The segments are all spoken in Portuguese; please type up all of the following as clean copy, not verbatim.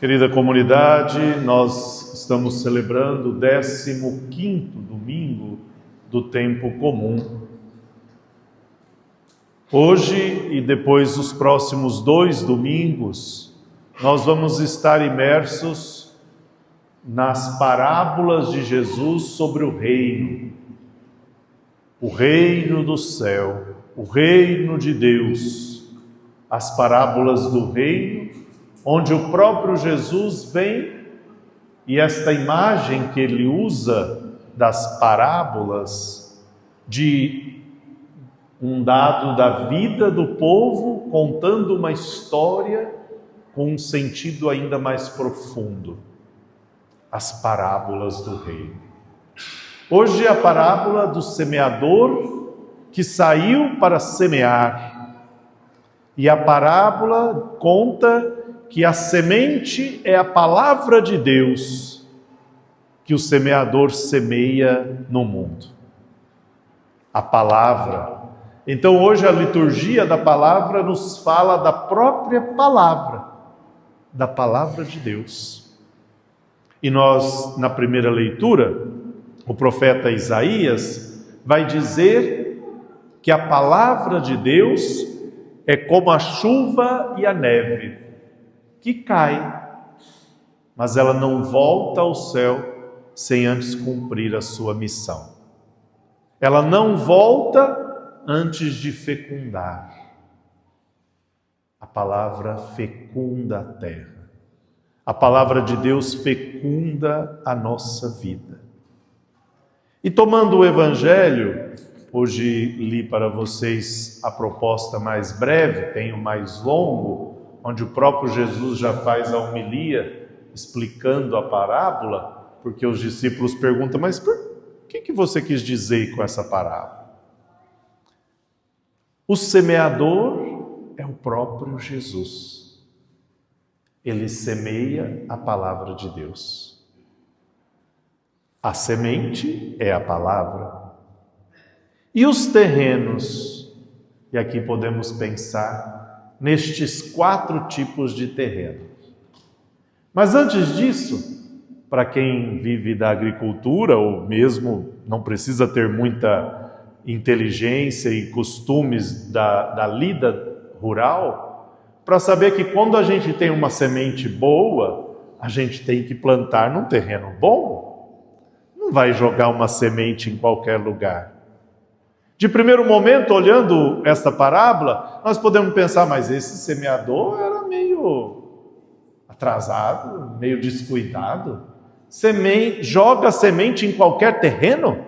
Querida comunidade, nós estamos celebrando o 15º domingo do tempo comum. Hoje e depois os próximos 2 domingos, nós vamos estar imersos nas parábolas de Jesus sobre o reino do céu, o reino de Deus, as parábolas do reino, onde o próprio Jesus vem e esta imagem que ele usa das parábolas de um dado da vida do povo, contando uma história com um sentido ainda mais profundo. As parábolas do reino. Hoje é a parábola do semeador que saiu para semear. E a parábola conta que a semente é a palavra de Deus que o semeador semeia no mundo. A palavra. Então hoje a liturgia da palavra nos fala da própria palavra, da palavra de Deus. E nós, na primeira leitura, o profeta Isaías vai dizer que a palavra de Deus é como a chuva e a neve, que cai, mas ela não volta ao céu sem antes cumprir a sua missão. Ela não volta antes de fecundar. A palavra fecunda a terra. A palavra de Deus fecunda a nossa vida. E tomando o Evangelho, hoje li para vocês a proposta mais breve, tem o mais longo, onde o próprio Jesus já faz a homilia, explicando a parábola, porque os discípulos perguntam, mas por que você quis dizer com essa parábola? O semeador é o próprio Jesus. Ele semeia a palavra de Deus. A semente é a palavra. E os terrenos? E aqui podemos pensar nestes 4 tipos de terreno. Mas antes disso, para quem vive da agricultura, ou mesmo não precisa ter muita inteligência e costumes da lida rural, para saber que quando a gente tem uma semente boa, a gente tem que plantar num terreno bom. Não vai jogar uma semente em qualquer lugar. De primeiro momento, olhando esta parábola, nós podemos pensar, mas esse semeador era meio atrasado, meio descuidado. Joga a semente em qualquer terreno?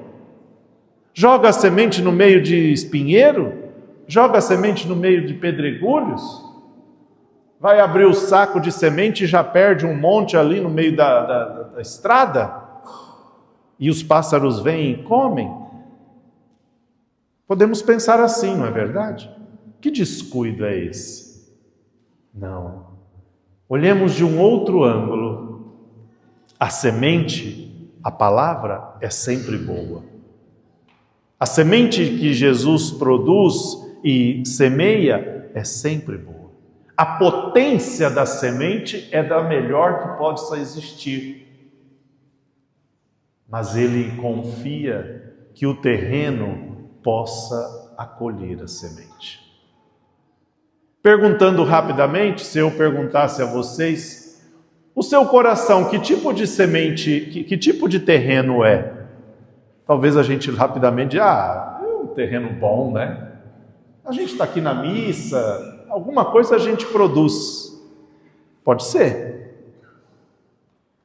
Joga a semente no meio de espinheiro? Joga a semente no meio de pedregulhos? Vai abrir o saco de semente e já perde um monte ali no meio da estrada? E os pássaros vêm e comem? Podemos pensar assim, não é verdade? Que descuido é esse? Não. Olhemos de um outro ângulo. A semente, a palavra, é sempre boa. A semente que Jesus produz e semeia é sempre boa. A potência da semente é da melhor que possa existir. Mas ele confia que o terreno possa acolher a semente. Perguntando rapidamente, se eu perguntasse a vocês, o seu coração, que tipo de semente, que tipo de terreno é? Talvez a gente rapidamente, é um terreno bom, né? A gente está aqui na missa, alguma coisa a gente produz. Pode ser.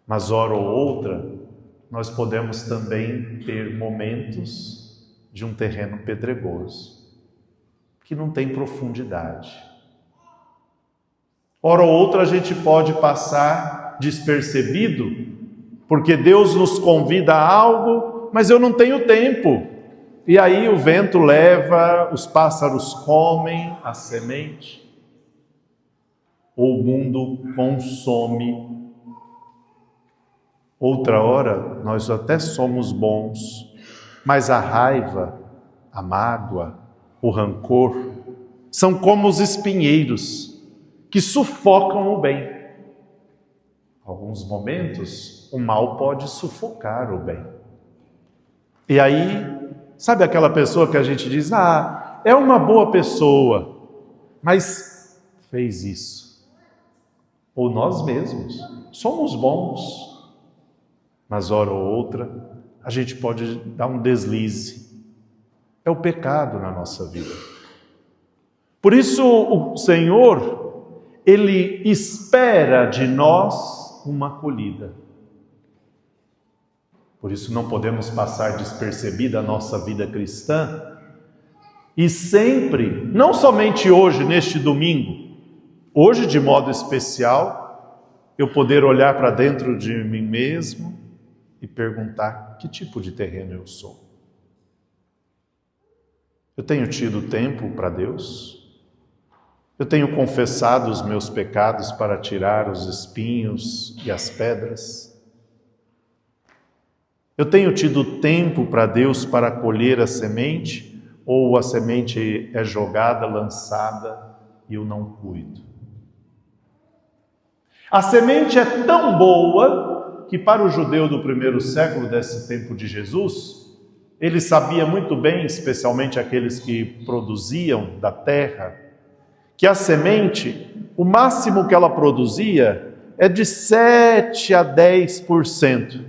Mas hora ou outra, nós podemos também ter momentos de um terreno pedregoso, que não tem profundidade. Hora ou outra a gente pode passar despercebido, porque Deus nos convida a algo, mas eu não tenho tempo. E aí o vento leva, os pássaros comem a semente, ou o mundo consome. Outra hora, nós até somos bons, mas a raiva, a mágoa, o rancor, são como os espinheiros que sufocam o bem. alguns momentos, o mal pode sufocar o bem. E aí, sabe aquela pessoa que a gente diz, é uma boa pessoa, mas fez isso. Ou nós mesmos, somos bons, mas hora ou outra, a gente pode dar um deslize. É o pecado na nossa vida. Por isso o Senhor, Ele espera de nós uma acolhida. Por isso não podemos passar despercebida a nossa vida cristã. E sempre, não somente hoje, neste domingo, hoje de modo especial, eu poder olhar para dentro de mim mesmo e perguntar que tipo de terreno eu sou. Eu tenho tido tempo para Deus? Eu tenho confessado os meus pecados para tirar os espinhos e as pedras? Eu tenho tido tempo para Deus para colher a semente? Ou a semente é jogada, lançada e eu não cuido? A semente é tão boa que para o judeu do primeiro século, desse tempo de Jesus, ele sabia muito bem, especialmente aqueles que produziam da terra, que a semente, o máximo que ela produzia é de 7 a 10%.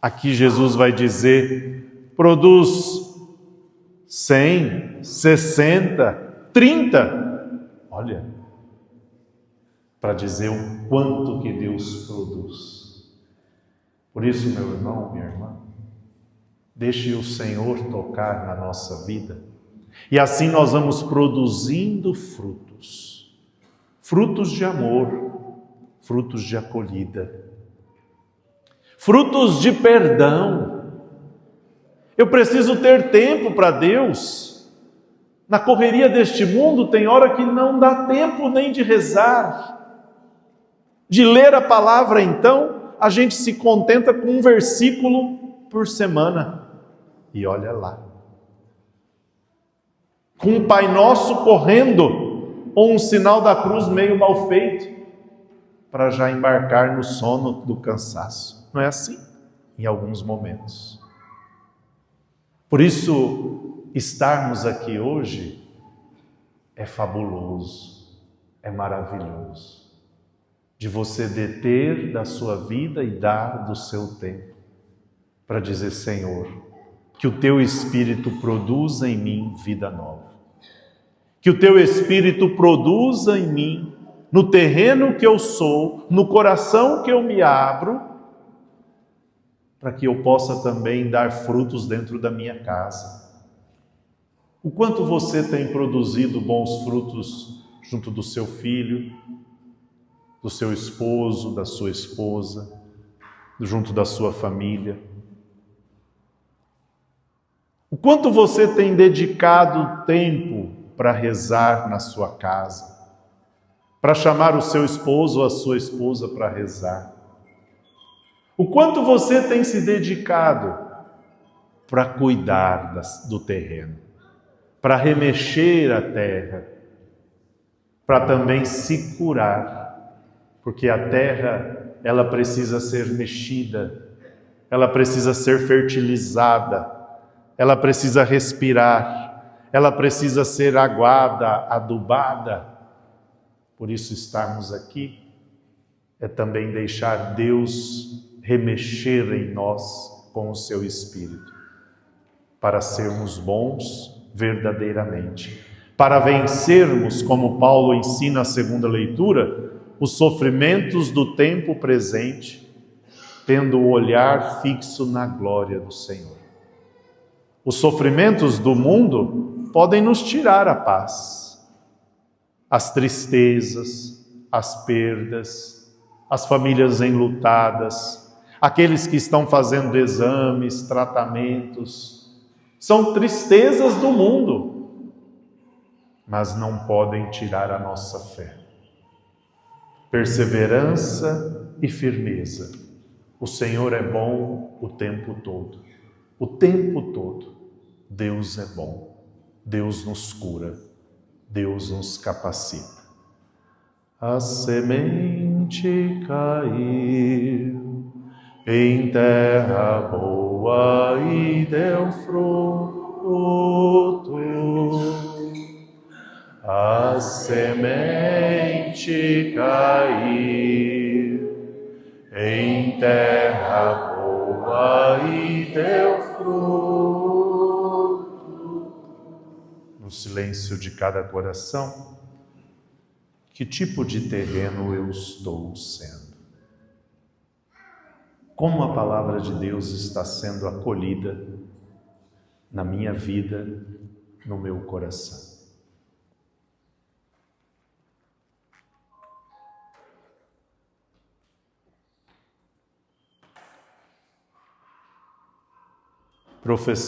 Aqui Jesus vai dizer, produz 100, 60, 30. Olha, para dizer o quanto que Deus produz. Por isso, meu irmão, minha irmã, deixe o Senhor tocar na nossa vida. E assim nós vamos produzindo frutos. Frutos de amor, frutos de acolhida. Frutos de perdão. Eu preciso ter tempo para Deus. Na correria deste mundo tem hora que não dá tempo nem de rezar. De ler a palavra, então, a gente se contenta com um versículo por semana. E olha lá. Com um Pai Nosso correndo, ou um sinal da cruz meio mal feito, para já embarcar no sono do cansaço. Não é assim? Em alguns momentos. Por isso, estarmos aqui hoje é fabuloso, é maravilhoso. De você deter da sua vida e dar do seu tempo, para dizer, Senhor, que o Teu Espírito produza em mim vida nova. Que o Teu Espírito produza em mim, no terreno que eu sou, no coração que eu me abro, para que eu possa também dar frutos dentro da minha casa. O quanto você tem produzido bons frutos junto do seu filho, do seu esposo, da sua esposa, junto da sua família? O quanto você tem dedicado tempo para rezar na sua casa, para chamar o seu esposo ou a sua esposa para rezar? O quanto você tem se dedicado para cuidar do terreno, para remexer a terra, para também se curar, porque a terra, ela precisa ser mexida, ela precisa ser fertilizada, ela precisa respirar, ela precisa ser aguada, adubada. Por isso estarmos aqui é também deixar Deus remexer em nós com o seu Espírito, para sermos bons verdadeiramente, para vencermos, como Paulo ensina na segunda leitura, os sofrimentos do tempo presente, tendo o olhar fixo na glória do Senhor. Os sofrimentos do mundo podem nos tirar a paz, as tristezas, as perdas, as famílias enlutadas, aqueles que estão fazendo exames, tratamentos, são tristezas do mundo, mas não podem tirar a nossa fé. Perseverança e firmeza. O Senhor é bom o tempo todo. O tempo todo. Deus é bom. Deus nos cura. Deus nos capacita. a semente caiu em terra boa e deu fruto. A semente caiu em terra boa e deu fruto. No silêncio de cada coração, que tipo de terreno eu estou sendo? Como a palavra de Deus está sendo acolhida na minha vida, no meu coração? Professor